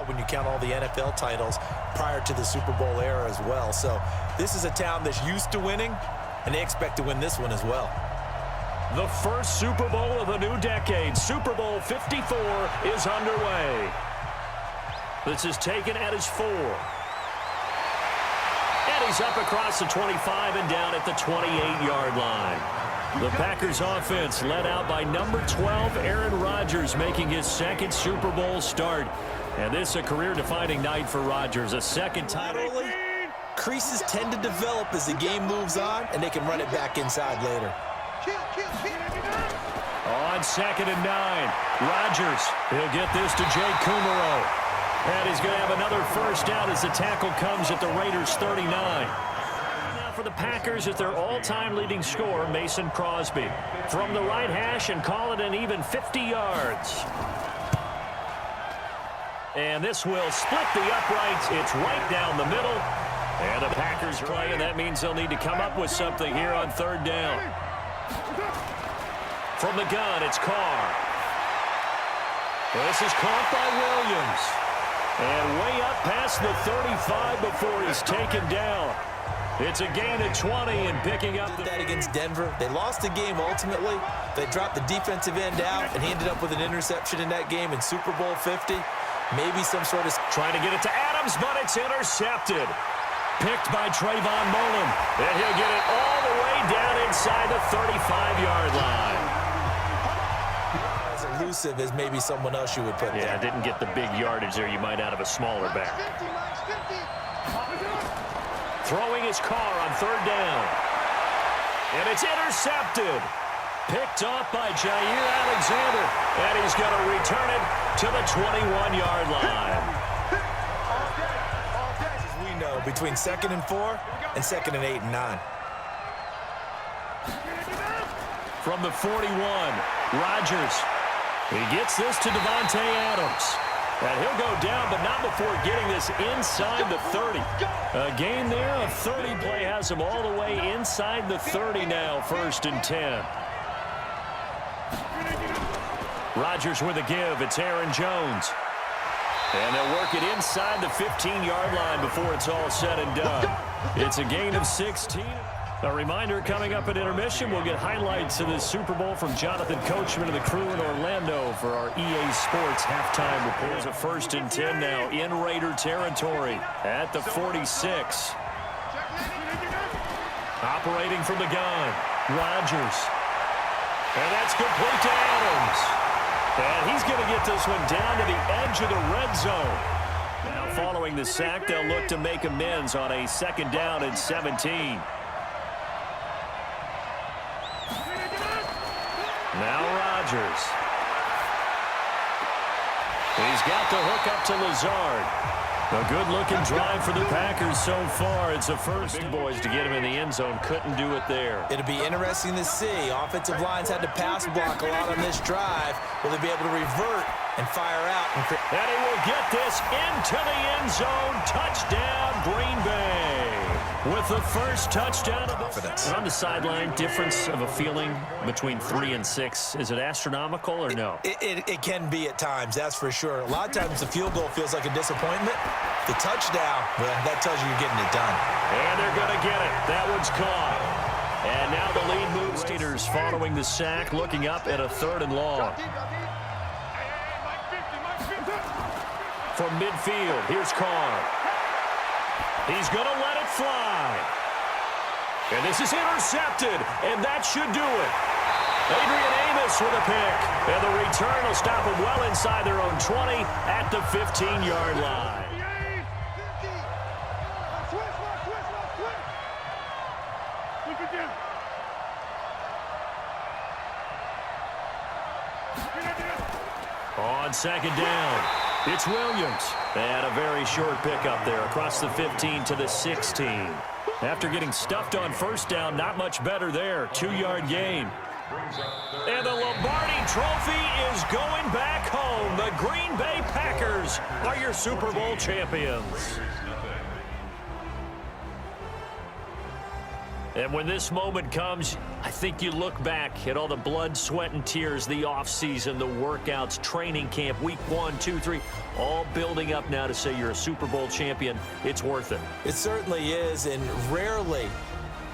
when you count all the NFL titles prior to the Super Bowl era as well. So this is a town that's used to winning, and they expect to win this one as well. The first Super Bowl of the new decade, Super Bowl 54, is underway. This is taken at his 4. And he's up across the 25 and down at the 28-yard line. The Packers offense led out by number 12, Aaron Rodgers, making his second Super Bowl start. And this a career-defining night for Rodgers, a second time. Creases tend to develop as the game moves on, and they can run it back inside later. On 2nd and 9, Rodgers, he'll get this to Jay Kumaro. And he's going to have another first down as the tackle comes at the Raiders' 39. Now for the Packers is their all-time leading scorer, Mason Crosby. From the right hash and call it an even 50 yards. And this will split the uprights. It's right down the middle. And the Packers play, and that means they'll need to come up with something here on 3rd down. From the gun, it's Carr. This is caught by Williams. And way up past the 35 before he's taken down. It's a gain of 20 and picking up that against Denver. They lost the game ultimately. They dropped the defensive end out, and he ended up with an interception in that game in Super Bowl 50. Maybe some sort of... Trying to get it to Adams, but it's intercepted. Picked by Trayvon Mullen. And he'll get it all the way down inside the 35-yard line. As elusive as maybe someone else you would put there. Yeah, didn't get the big yardage there you might out of a smaller back. Throwing his Carr on 3rd down. And it's intercepted. Picked off by Jair Alexander. And he's going to return it to the 21-yard line. As we know, between 2nd and 4 and 2nd and 8 and 9. From the 41, Rodgers. He gets this to Davante Adams. And he'll go down, but not before getting this inside the 30. A gain there of 30. Play has him all the way inside the 30 now, 1st and 10. Rodgers with a give. It's Aaron Jones. And they'll work it inside the 15-yard line before it's all said and done. It's a gain of 16. A reminder, coming up at intermission, we'll get highlights of the Super Bowl from Jonathan Coachman and the crew in Orlando for our EA Sports halftime report. It's a 1st and 10 now in Raider territory at the 46. Operating from the gun, Rodgers. And that's complete to Adams. And he's going to get this one down to the edge of the red zone. Now following the sack, they'll look to make amends on a 2nd down and 17. Now Rodgers. He's got the hook up to Lazard. A good-looking drive for the Packers so far. It's a first. Big boys to get him in the end zone. Couldn't do it there. It'll be interesting to see. Offensive lines had to pass block a lot on this drive. Will they be able to revert and fire out? And he will get this into the end zone. Touchdown, Green Bay. With the first touchdown of confidence. On the sideline, difference of a feeling between 3 and 6. Is it astronomical or no? It can be at times, that's for sure. A lot of times the field goal feels like a disappointment. The touchdown, well, that tells you you're getting it done. And they're going to get it. That one's caught. And now the lead moves. Steelers following the sack, looking up at a 3rd and long. From midfield, here's Carr. He's going to let it fly. And this is intercepted, and that should do it. Adrian Amos with a pick. And the return will stop them well inside their own 20 at the 15-yard line. On 2nd down, it's Williams. And a very short pickup there across the 15 to the 16. After getting stuffed on 1st down, not much better there. 2-yard gain. And the Lombardi Trophy is going back home. The Green Bay Packers are your Super Bowl champions. And when this moment comes, I think you look back at all the blood, sweat, and tears, the offseason, the workouts, training camp, week 1, 2, 3, all building up now to say you're a Super Bowl champion. It's worth it. It certainly is, and rarely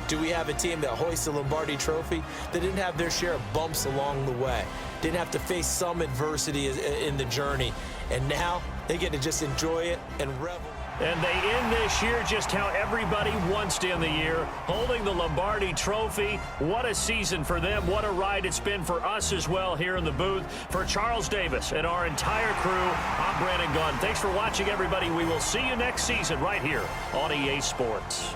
do we have a team that hoists the Lombardi Trophy that didn't have their share of bumps along the way, didn't have to face some adversity in the journey, and now they get to just enjoy it and revel. And they end this year just how everybody wants to end the year, holding the Lombardi Trophy. What a season for them. What a ride it's been for us as well here in the booth. For Charles Davis and our entire crew, I'm Brandon Gunn. Thanks for watching, everybody. We will see you next season right here on EA Sports.